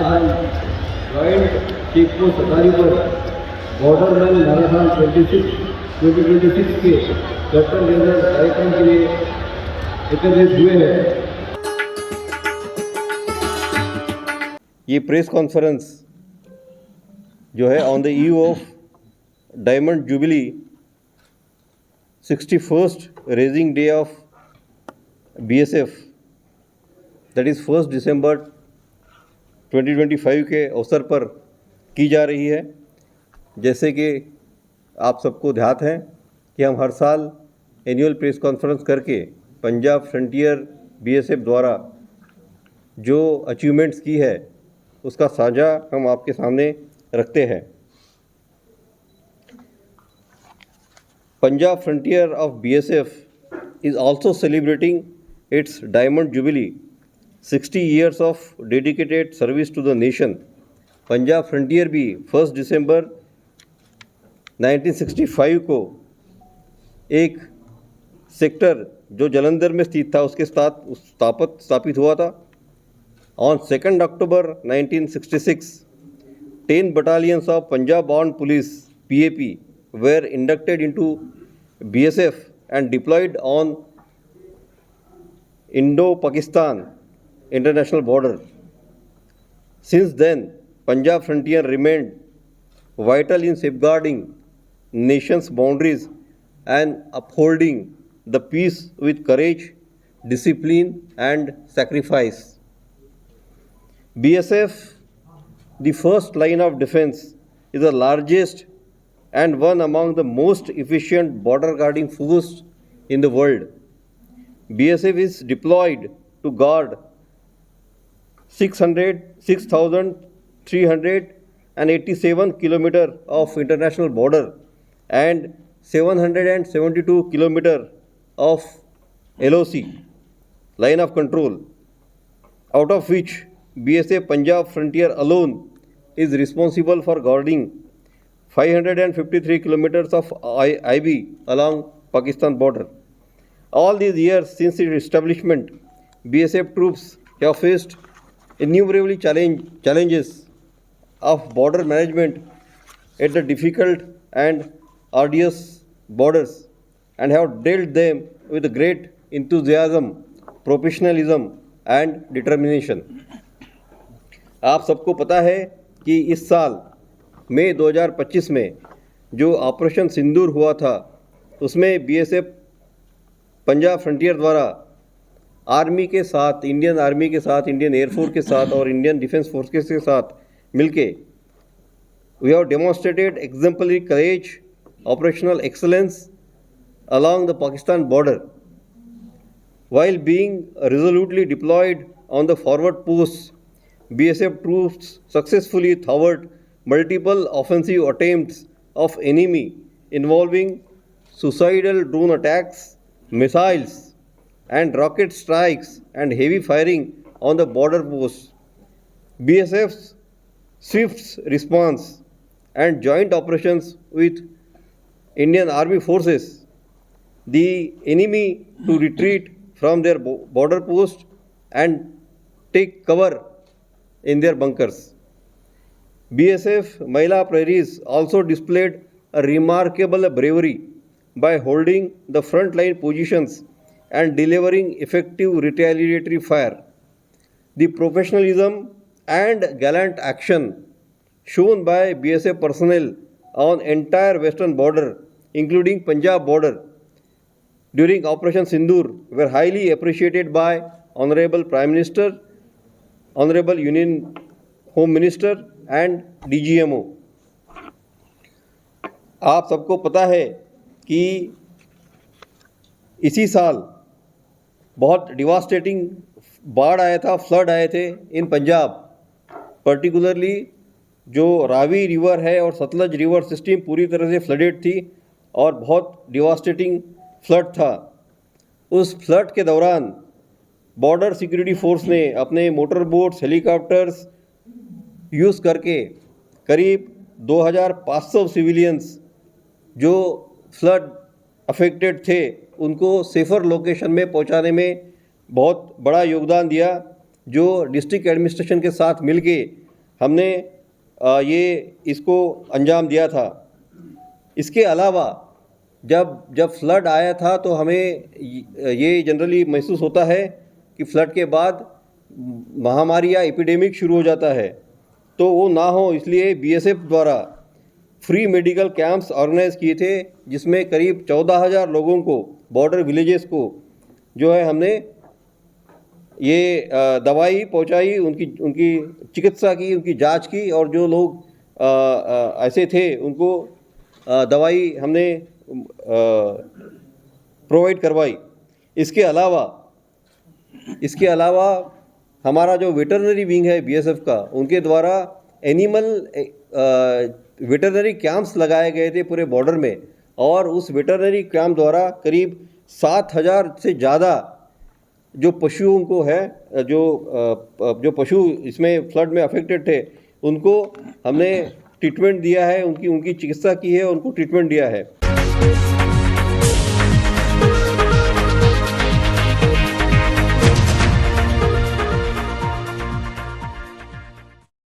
आज हम joint chief post अदारी पर बॉर्डरमैन मैराथन 2026 के कैप्टन जनरल कार्यक्रम के लिए एकत्रित हुए हैं। ये प्रेस कॉन्फ्रेंस जो है on the eve of diamond jubilee 61st raising day of BSF that is 1 दिसंबर 2025 के अवसर पर की जा रही है। जैसे कि आप सबको ध्यात है कि हम हर साल एनुअल प्रेस कॉन्फ्रेंस करके पंजाब फ्रंटियर BSF द्वारा जो अचीवमेंट्स की है उसका साझा हम आपके सामने रखते हैं। Punjab frontier of BSF is also celebrating its Diamond Jubilee, 60 years of dedicated service to the nation. Punjab frontier भी 1 दिसंबर 1965 को एक सेक्टर जो जालंधर में स्थित था उसके साथ स्थापित हुआ था। On 2nd October 1966, 10 battalions of Punjab Armed Police (PAP) were inducted into BSF and deployed on Indo-Pakistan international border. Since then, Punjab Frontier remained vital in safeguarding nation's boundaries and upholding the peace with courage, discipline, and sacrifice. BSF, the first line of defense, is the largest and one among the most efficient border guarding force in the world. BSF is deployed to guard 6,387 kilometers of international border and 772 kilometers of LOC, line of control, out of which BSF Punjab Frontier alone is responsible for guarding 553 kilometers of IB along Pakistan border. All these years since its establishment, BSF troops have faced innumerable challenges of border management at the difficult and arduous borders and have dealt them with great enthusiasm, professionalism and determination. आप सबको पता है कि इस साल मई 2025 में जो operation सिंदूर हुआ था उसमें BSF पंजाब फ्रंटियर द्वारा आर्मी के साथ, इंडियन आर्मी के साथ, इंडियन एयरफोर्स के साथ और इंडियन डिफेंस फोर्सेस के साथ मिलके we have demonstrated exemplary courage, operational excellence along the Pakistan border while being resolutely deployed on the forward posts. BSF troops successfully thwarted multiple offensive attempts of enemy involving suicidal drone attacks, missiles and rocket strikes and heavy firing on the border posts. BSF's swift response and joint operations with Indian Army forces the enemy to retreat from their border post and take cover in their bunkers. BSF Mahila Prairies also displayed a remarkable bravery by holding the front line positions and delivering effective retaliatory fire. The professionalism and gallant action shown by BSF personnel on entire western border, including Punjab border, during Operation Sindoor were highly appreciated by Honorable Prime Minister, Honorable Union Home Minister and DGMO. आप सबको पता है कि इसी साल बहुत devastating बाढ़ आया था, फ्लड आए थे इन पंजाब, पर्टिकुलरली जो रावी रिवर है और सतलज रिवर सिस्टम पूरी तरह से फ्लडेड थी और बहुत डिवास्टेटिंग फ्लड था। उस फ्लड के दौरान बॉर्डर सिक्योरिटी फोर्स ने अपने मोटर बोट्स, हेलीकॉप्टर्स यूज़ करके करीब 2500 सिविलियंस जो फ्लड अफेक्टेड थे उनको सेफ़र लोकेशन में पहुंचाने में बहुत बड़ा योगदान दिया, जो डिस्ट्रिक्ट एडमिनिस्ट्रेशन के साथ मिलके हमने ये इसको अंजाम दिया था। इसके अलावा जब फ्लड आया था तो हमें ये जनरली महसूस होता है कि फ्लड के बाद महामारी या एपिडेमिक शुरू हो जाता है, तो वो ना हो इसलिए बीएसएफ द्वारा फ्री मेडिकल कैंप्स ऑर्गेनाइज किए थे, जिसमें करीब 14,000 लोगों को, बॉर्डर विलेजेस को जो है हमने ये दवाई पहुंचाई, उनकी चिकित्सा की, उनकी जांच की, और जो लोग ऐसे थे उनको दवाई हमने प्रोवाइड करवाई। इसके अलावा हमारा जो वेटरनरी विंग है बीएसएफ का, उनके द्वारा एनिमल वेटरनरी कैंप्स लगाए गए थे पूरे बॉर्डर में, और उस वेटरनरी कैंप द्वारा करीब 7,000 से ज़्यादा जो पशुओं को है, जो पशु इसमें फ्लड में अफेक्टेड थे, उनको हमने ट्रीटमेंट दिया है, उनकी चिकित्सा की है, उनको ट्रीटमेंट दिया है।